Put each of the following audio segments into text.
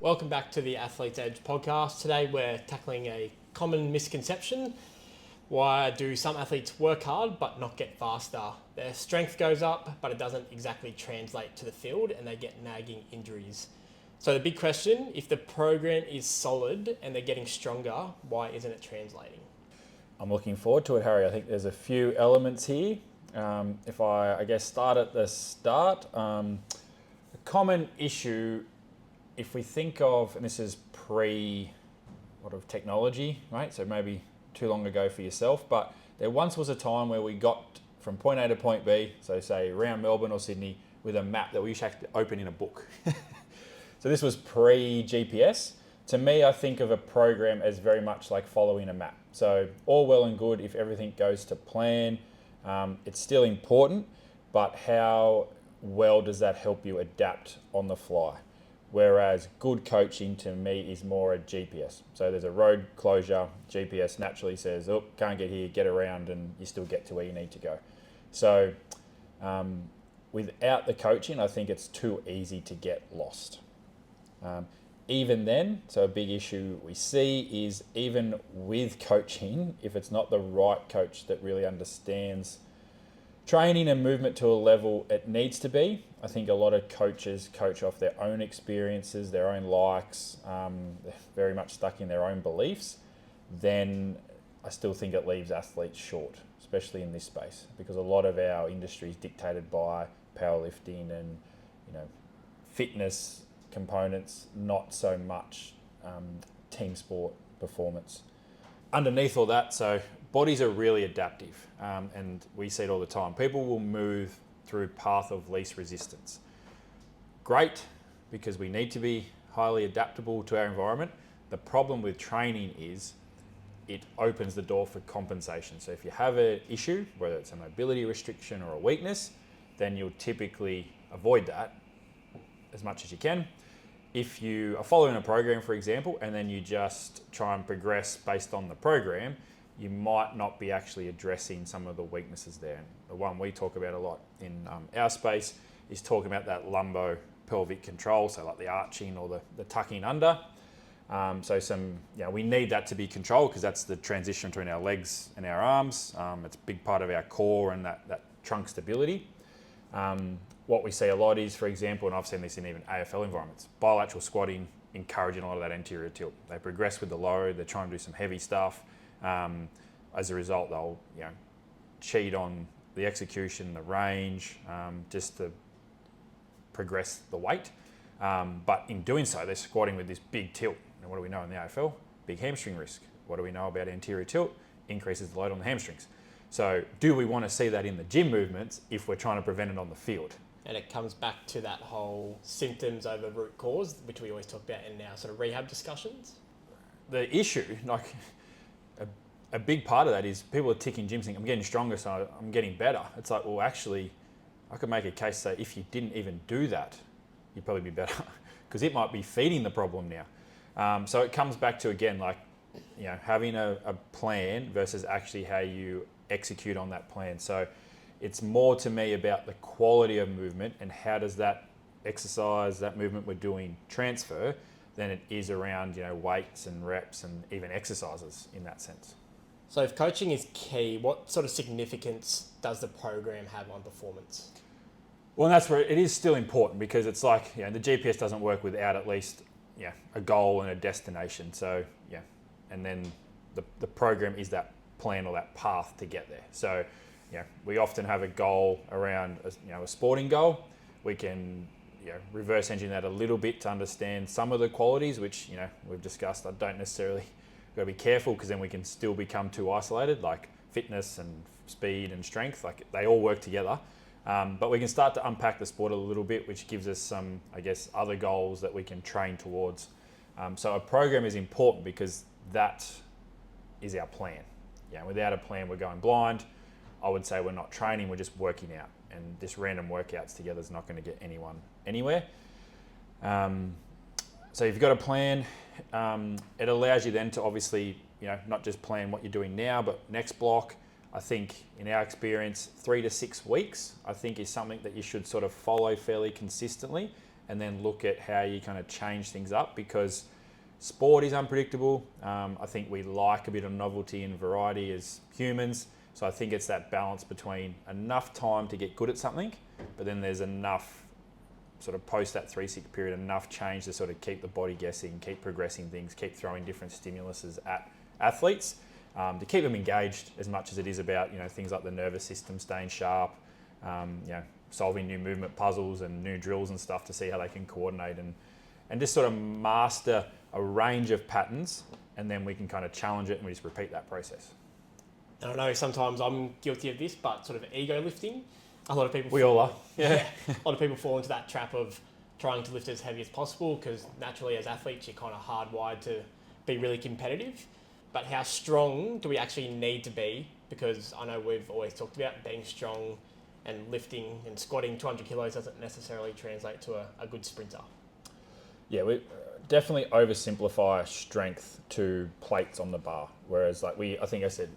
Welcome back to the Athlete's Edge podcast. Today we're tackling a common misconception. Why do some athletes work hard but not get faster? Their strength goes up, but it doesn't exactly translate to the field and they get nagging injuries. So the big question, if the program is solid and they're getting stronger, why isn't it translating? I'm looking forward to it, Harry. I think there's a few elements here. If I guess start at the start, a common issue, if we think of, and this is technology, right? So maybe too long ago for yourself, but there once was a time where we got from point A to point B, so say around Melbourne or Sydney, with a map that we used to have to open in a book. So this was pre-GPS. To me, I think of a program as very much like following a map. So all well and good if everything goes to plan. It's still important, but how well does that help you adapt on the fly? Whereas good coaching to me is more a GPS. So there's a road closure, GPS naturally says, oh, can't get here, get around, and you still get to where you need to go. So without the coaching, I think it's too easy to get lost. Even then, so a big issue we see is even with coaching, if it's not the right coach that really understands training and movement to a level it needs to be, I think a lot of coaches coach off their own experiences, their own likes, they're very much stuck in their own beliefs, then I still think it leaves athletes short, especially in this space, because a lot of our industry is dictated by powerlifting and fitness components, not so much team sport performance. Underneath all that, so bodies are really adaptive, and we see it all the time. People will move through path of least resistance. Great, because we need to be highly adaptable to our environment. The problem with training is it opens the door for compensation. So if you have an issue, whether it's a mobility restriction or a weakness, then you'll typically avoid that as much as you can. If you are following a program, for example, and then you just try and progress based on the program, you might not be actually addressing some of the weaknesses there. And the one we talk about a lot in our space is talking about that lumbo-pelvic control, so like the arching or the tucking under. We need that to be controlled because that's the transition between our legs and our arms. It's a big part of our core and that trunk stability. What we see a lot is, for example, and I've seen this in even AFL environments, bilateral squatting encouraging a lot of that anterior tilt. They progress with the load, they're trying to do some heavy stuff. As a result, they'll cheat on the execution, the range, just to progress the weight. But in doing so, they're squatting with this big tilt. And what do we know in the AFL? Big hamstring risk. What do we know about anterior tilt? Increases the load on the hamstrings. So do we want to see that in the gym movements if we're trying to prevent it on the field? And it comes back to that whole symptoms over root cause, which we always talk about in our sort of rehab discussions. The issue, a big part of that is people are ticking gyms thinking, I'm getting stronger, so I'm getting better. It's like, well, actually, I could make a case say if you didn't even do that, you'd probably be better because it might be feeding the problem now. So it comes back to, again, having a plan versus actually how you execute on that plan. So it's more to me about the quality of movement and how does that exercise, that movement we're doing transfer, than it is around weights and reps and even exercises in that sense. So if coaching is key, what sort of significance does the program have on performance? Well, and that's where it is still important because it's like, the GPS doesn't work without at least a goal and a destination. So, and then the program is that plan or that path to get there. So, we often have a goal around a sporting goal. We can reverse engineer that a little bit to understand some of the qualities, which we've discussed. I don't necessarily got to be careful because then we can still become too isolated, like fitness and speed and strength. Like they all work together. But we can start to unpack the sport a little bit, which gives us some, other goals that we can train towards. So a program is important because that is our plan. Without a plan, we're going blind. I would say we're not training, we're just working out. And this random workouts together is not going to get anyone anywhere. So if you've got a plan, it allows you then to obviously, not just plan what you're doing now, but next block. I think in our experience, 3 to 6 weeks, I think is something that you should sort of follow fairly consistently. and then look at how you kind of change things up, because sport is unpredictable. I think we like a bit of novelty and variety as humans. So I think it's that balance between enough time to get good at something, but then there's enough sort of post that 3-6 period, enough change to sort of keep the body guessing, keep progressing things, keep throwing different stimuluses at athletes, to keep them engaged as much as it is about, things like the nervous system staying sharp, solving new movement puzzles and new drills and stuff to see how they can coordinate and just sort of master a range of patterns, and then we can kind of challenge it and we just repeat that process. And I know sometimes I'm guilty of this, but sort of ego lifting. A lot of people. We all are. Yeah. A lot of people fall into that trap of trying to lift as heavy as possible, because naturally as athletes you're kind of hardwired to be really competitive. But how strong do we actually need to be? Because I know we've always talked about being strong, and lifting and squatting 200 kilos doesn't necessarily translate to a good sprinter. Yeah, we definitely oversimplify strength to plates on the bar. Whereas I think I said,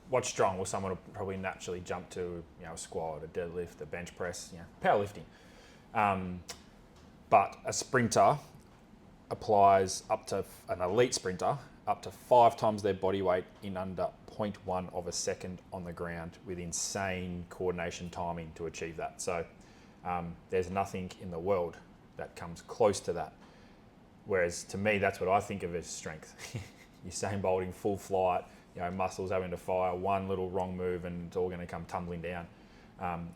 what's strong? Well, someone will probably naturally jump to, a squat, a deadlift, a bench press, powerlifting. But a sprinter applies an elite sprinter up to 5 times their body weight in under 0.1 of a second on the ground, with insane coordination timing to achieve that. So there's nothing in the world that comes close to that. Whereas to me, that's what I think of as strength. Usain Bolt in full flight, muscles having to fire, one little wrong move and it's all going to come tumbling down.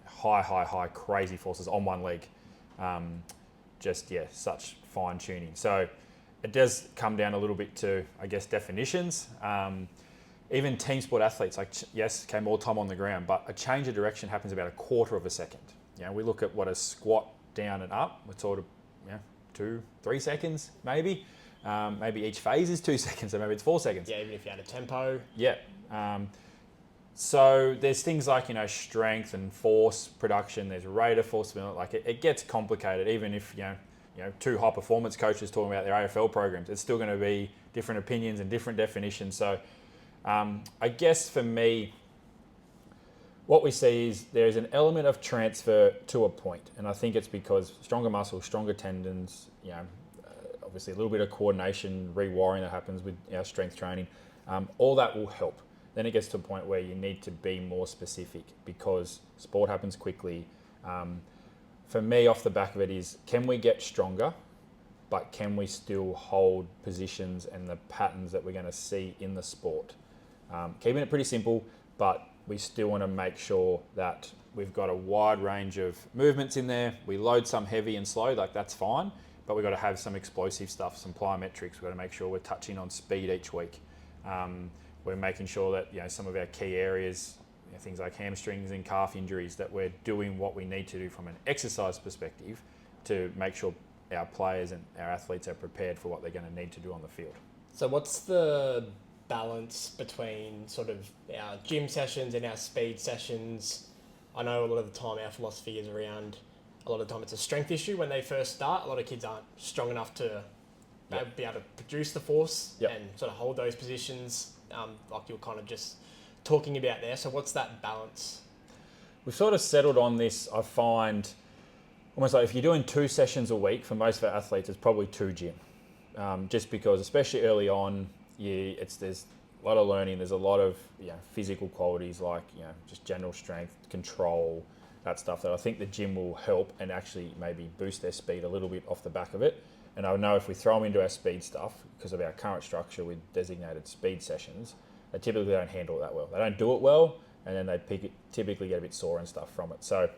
High, crazy forces on one leg. Such fine tuning. So it does come down a little bit to, I guess, definitions. Even team sport athletes, more time on the ground, but a change of direction happens about a quarter of a second. We look at what a squat down and up, we're sort of 2-3 seconds maybe. Maybe each phase is 2 seconds, so maybe it's 4 seconds. Yeah, even if you had a tempo. Yeah. So there's things like, strength and force production. There's rate of force. It gets complicated. Even if, 2 high performance coaches talking about their AFL programs, it's still going to be different opinions and different definitions. So I guess for me, what we see is there's an element of transfer to a point. And I think it's because stronger muscles, stronger tendons, obviously a little bit of coordination, rewiring that happens with strength training, all that will help. Then it gets to a point where you need to be more specific, because sport happens quickly. For me, off the back of it is, can we get stronger, but can we still hold positions and the patterns that we're going to see in the sport? Keeping it pretty simple, but we still want to make sure that we've got a wide range of movements in there. We load some heavy and slow, that's fine. But we've got to have some explosive stuff, some plyometrics. We've got to make sure we're touching on speed each week. We're making sure that some of our key areas, things like hamstrings and calf injuries, that we're doing what we need to do from an exercise perspective to make sure our players and our athletes are prepared for what they're going to need to do on the field. So what's the balance between sort of our gym sessions and our speed sessions? I know a lot of the time our philosophy is around, a lot of the time it's a strength issue when they first start. A lot of kids aren't strong enough to be able to produce the force and sort of hold those positions, like you're kind of just talking about there. So what's that balance? We've sort of settled on this, I find, almost like if you're doing 2 sessions a week, for most of our athletes, it's probably 2 gym. Just because, especially early on, there's a lot of learning, there's a lot of physical qualities like just general strength, control, that stuff that I think the gym will help and actually maybe boost their speed a little bit off the back of it. And I know if we throw them into our speed stuff, because of our current structure with designated speed sessions, they typically don't handle it that well. They don't do it well, and then they typically get a bit sore and stuff from it. So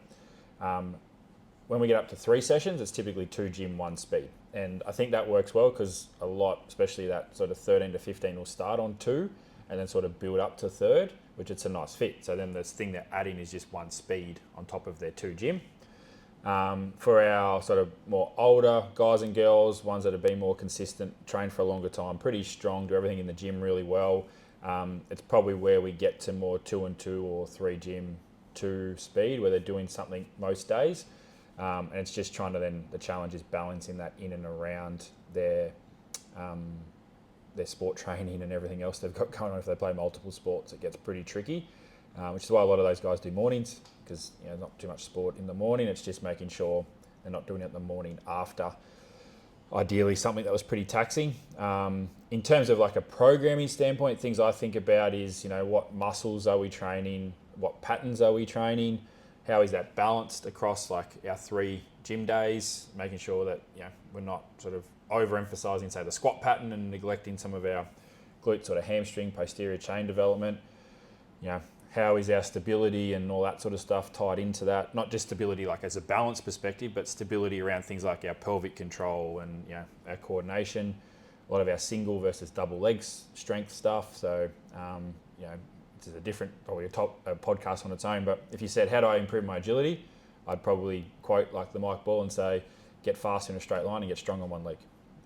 when we get up to 3 sessions, it's typically 2 gym, 1 speed. And I think that works well, because a lot, especially that sort of 13 to 15 will start on 2 and then sort of build up to 3rd, which it's a nice fit. So then this thing they're adding is just 1 speed on top of their 2 gym. For our sort of more older guys and girls, ones that have been more consistent, trained for a longer time, pretty strong, do everything in the gym really well, it's probably where we get to more 2 and 2 or 3 gym, 2 speed, where they're doing something most days. And it's just trying to the challenge is balancing that in and around their sport training and everything else they've got going on. If they play multiple sports, it gets pretty tricky, which is why a lot of those guys do mornings, because not too much sport in the morning. It's just making sure They're not doing it the morning after. Ideally, something that was pretty taxing. In terms of like a programming standpoint, things I think about is, what muscles are we training? What patterns are we training? How is that balanced across like our 3 gym days? Making sure that, we're not sort of overemphasizing, say, the squat pattern and neglecting some of our glute sort of hamstring, posterior chain development. How is our stability and all that sort of stuff tied into that? Not just stability like as a balance perspective, but stability around things like our pelvic control and our coordination. A lot of our single versus double legs strength stuff. So this is a different, probably a podcast on its own. But if you said, how do I improve my agility? I'd probably quote like the Mike Ball and say, get faster in a straight line and get strong on one leg.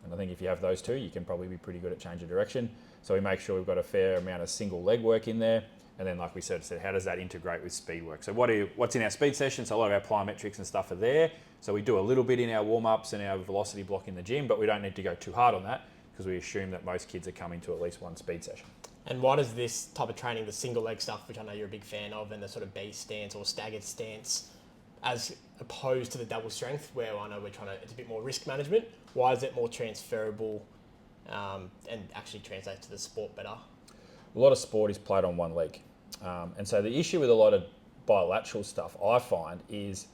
And I think if you have those two, you can probably be pretty good at change of direction. So we make sure we've got a fair amount of single leg work in there. And then, like we said, how does that integrate with speed work? So what's in our speed session? So a lot of our plyometrics and stuff are there. So we do a little bit in our warm-ups and our velocity block in the gym, but we don't need to go too hard on that because we assume that most kids are coming to at least one speed session. And why does this type of training, the single leg stuff, which I know you're a big fan of, and the sort of base stance or staggered stance, as opposed to the double strength, where I know it's a bit more risk management, why is it more transferable and actually translates to the sport better? A lot of sport is played on one leg. And so the issue with a lot of bilateral stuff, I find, is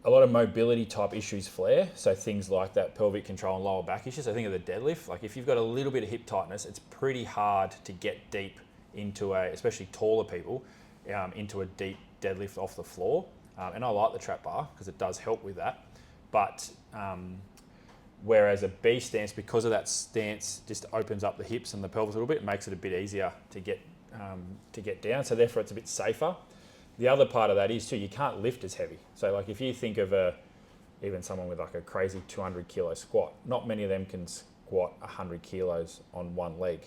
a lot of mobility type issues flare. So things like that pelvic control and lower back issues. I think of the deadlift. Like if you've got a little bit of hip tightness, it's pretty hard to get deep into especially taller people, into a deep deadlift off the floor. And I like the trap bar because it does help with that. But whereas a B stance, because of that stance, just opens up the hips and the pelvis a little bit, it makes it a bit easier to get down. So therefore, it's a bit safer. The other part of that is too, you can't lift as heavy. So like if you think of even someone with like a crazy 200 kilo squat, not many of them can squat 100 kilos on one leg.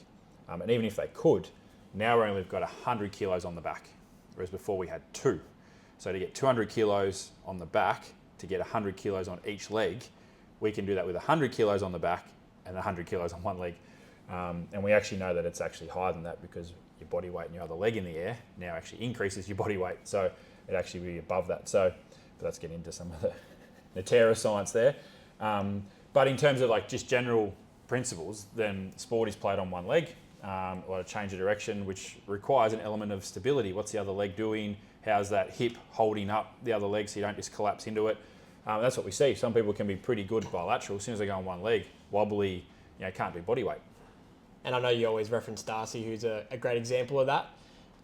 And even if they could, now we've got 100 kilos on the back, whereas before we had 2. So to get 200 kilos on the back, to get 100 kilos on each leg, we can do that with 100 kilos on the back and 100 kilos on one leg. And we actually know that it's actually higher than that because your body weight and your other leg in the air now actually increases your body weight. So it actually be above that. So let's get into some of the terror science there. But in terms of like just general principles, then sport is played on one leg. A lot of change of direction, which requires an element of stability. What's the other leg doing? How's that hip holding up the other leg so you don't just collapse into it? That's what we see. Some people can be pretty good bilateral. As soon as they go on one leg, wobbly, can't do body weight. And I know you always reference Darcy, who's a great example of that.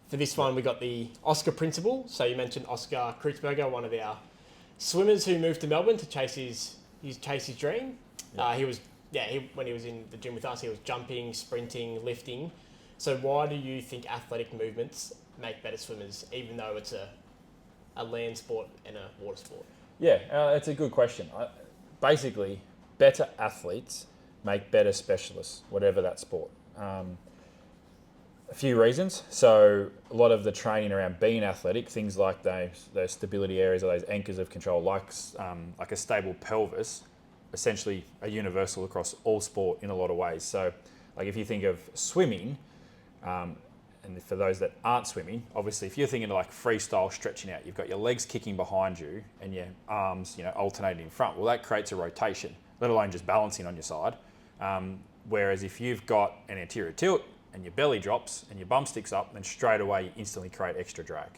For this one, we got the Oscar principle. So you mentioned Oscar Kreutzberger, one of our swimmers who moved to Melbourne to chase his dream. Yeah. When he was in the gym with us, he was jumping, sprinting, lifting. So why do you think athletic movements make better swimmers, even though it's a land sport and a water sport? Yeah, it's a good question. Basically, better athletes make better specialists, whatever that sport. A few reasons. So a lot of the training around being athletic, things like those stability areas or those anchors of control, like a stable pelvis, essentially are universal across all sport in a lot of ways. So like if you think of swimming, and for those that aren't swimming, obviously if you're thinking of like freestyle stretching out, you've got your legs kicking behind you and your arms, alternating in front. Well, that creates a rotation, let alone just balancing on your side. Whereas if you've got an anterior tilt and your belly drops and your bum sticks up, then straight away you instantly create extra drag.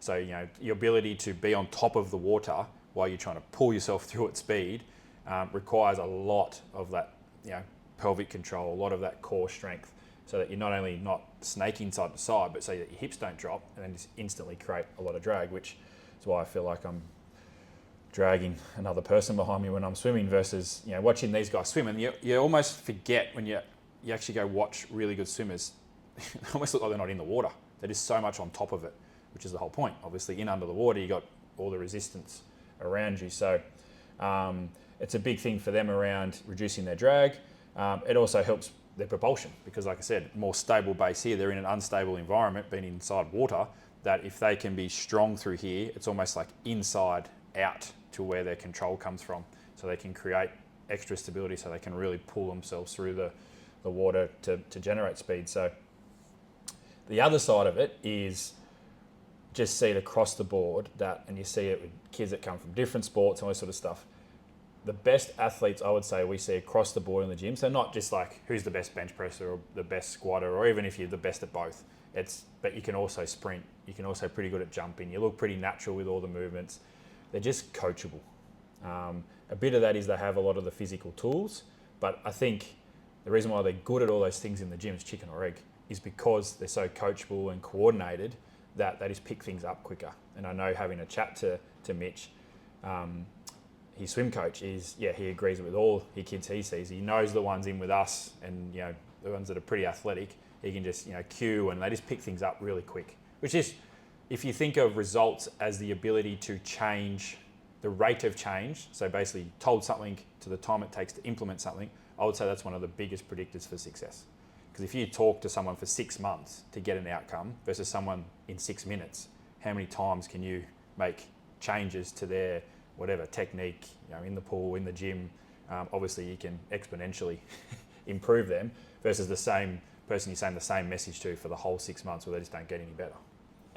So, your ability to be on top of the water while you're trying to pull yourself through at speed requires a lot of that, pelvic control, a lot of that core strength, so that you're not only not snaking side to side, but so that your hips don't drop and then just instantly create a lot of drag, which is why I feel like I'm dragging another person behind me when I'm swimming versus, watching these guys swim. And you almost forget when you actually go watch really good swimmers, they almost look like they're not in the water. They're just so much on top of it, which is the whole point. Obviously, in under the water, you got all the resistance around you. So it's a big thing for them around reducing their drag. It also helps their propulsion because, like I said, more stable base here. They're in an unstable environment, being inside water, that if they can be strong through here, it's almost like inside out to where their control comes from. So they can create extra stability so they can really pull themselves through the water to generate speed. So the other side of it is just see it across the board and you see it with kids that come from different sports and all this sort of stuff. The best athletes, I would say, we see across the board in the gym. So not just like who's the best bench presser or the best squatter, or even if you're the best at both. But you can also sprint. You can also pretty good at jumping. You look pretty natural with all the movements. They're just coachable. A bit of that is they have a lot of the physical tools, but I think the reason why they're good at all those things in the gym is chicken or egg, is because they're so coachable and coordinated that they just pick things up quicker. And I know, having a chat to Mitch, his swim coach, he agrees with all his kids he sees. He knows the ones in with us, and the ones that are pretty athletic, he can just cue, and they just pick things up really quick. Which is, if you think of results as the ability to change the rate of change, so basically told something to the time it takes to implement something, I would say that's one of the biggest predictors for success. Because if you talk to someone for 6 months to get an outcome versus someone in 6 minutes, how many times can you make changes to their whatever technique, in the pool, in the gym? Obviously you can exponentially improve them versus the same person you're saying the same message to for the whole 6 months, where they just don't get any better.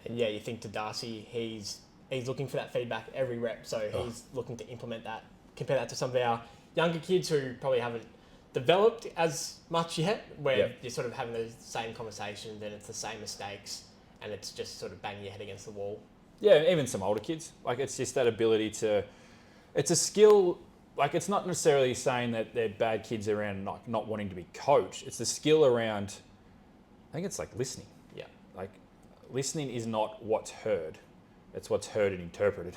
And you think to Darcy, he's looking for that feedback every rep, so he's looking to implement that, compare that to some of our younger kids who probably haven't developed as much yet, where you're sort of having those same conversations and it's the same mistakes, and it's just sort of banging your head against the wall. Yeah, even some older kids. Like, it's just that ability to... It's a skill... Like, it's not necessarily saying that they're bad kids around not wanting to be coached. It's the skill around... I think it's like listening. Yeah. Like, listening is not what's heard. It's what's heard and interpreted.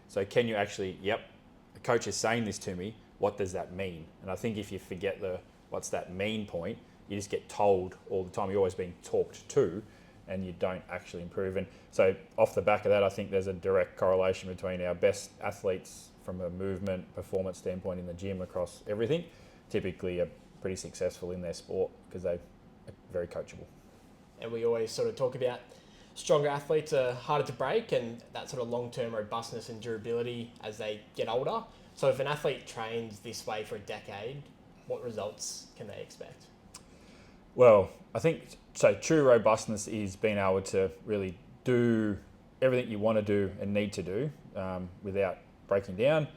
So can you actually... Yep, the coach is saying this to me. What does that mean? And I think if you forget the what's that mean point, you just get told all the time. You're always being talked to, and you don't actually improve. And so off the back of that, I think there's a direct correlation between our best athletes from a movement performance standpoint in the gym across everything, typically are pretty successful in their sport because they're very coachable. And we always sort of talk about stronger athletes are harder to break, and that sort of long-term robustness and durability as they get older. So if an athlete trains this way for a decade, what results can they expect? Well, I think, so true robustness is being able to really do everything you want to do and need to do without breaking down.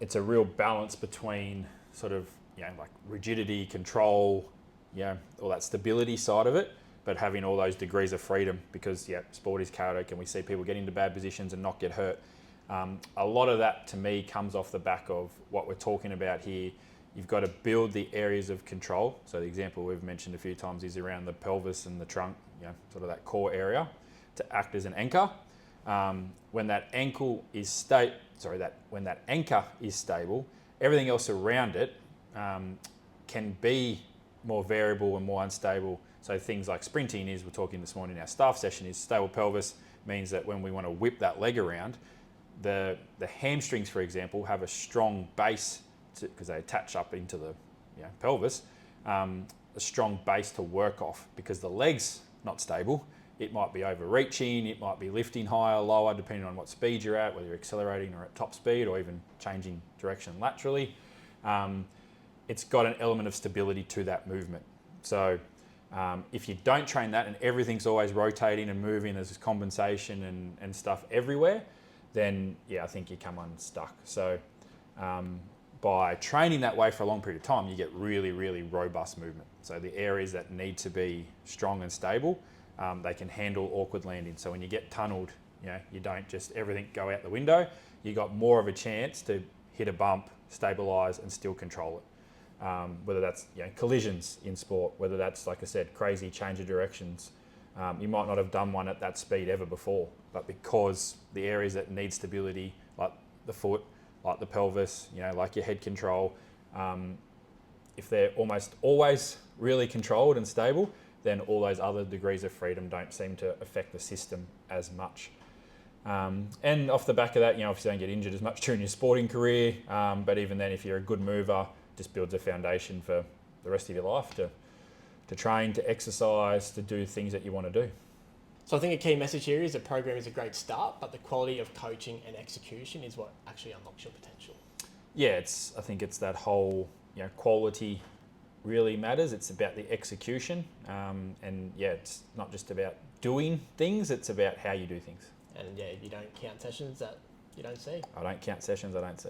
It's a real balance between sort of, like rigidity, control, all that stability side of it, but having all those degrees of freedom, because sport is chaotic and we see people get into bad positions and not get hurt. A lot of that to me comes off the back of what we're talking about here. You've got to build the areas of control. So the example we've mentioned a few times is around the pelvis and the trunk, sort of that core area, to act as an anchor. When that anchor is stable, everything else around it can be more variable and more unstable. So things like sprinting we're talking this morning in our staff session, is stable pelvis means that when we want to whip that leg around, the hamstrings, for example, have a strong base because they attach up into the pelvis, a strong base to work off, because the leg's not stable. It might be overreaching, it might be lifting higher, lower, depending on what speed you're at, whether you're accelerating or at top speed, or even changing direction laterally. It's got an element of stability to that movement. So if you don't train that and everything's always rotating and moving, there's compensation and stuff everywhere, then I think you come unstuck. So by training that way for a long period of time, you get really, really robust movement. So the areas that need to be strong and stable, they can handle awkward landings. So when you get tunneled, you don't just everything go out the window. You got more of a chance to hit a bump, stabilise and still control it. Whether that's collisions in sport, whether that's, like I said, crazy change of directions. You might not have done one at that speed ever before, but because the areas that need stability, like the foot, like the pelvis, like your head control, if they're almost always really controlled and stable, then all those other degrees of freedom don't seem to affect the system as much. And off the back of that, obviously don't get injured as much during your sporting career, but even then, if you're a good mover, just builds a foundation for the rest of your life to train, to exercise, to do things that you want to do. So I think a key message here is the program is a great start, but the quality of coaching and execution is what actually unlocks your potential. I think it's that whole, quality really matters. It's about the execution, and it's not just about doing things, it's about how you do things. And yeah, you don't count sessions that you don't see. I don't count sessions I don't see.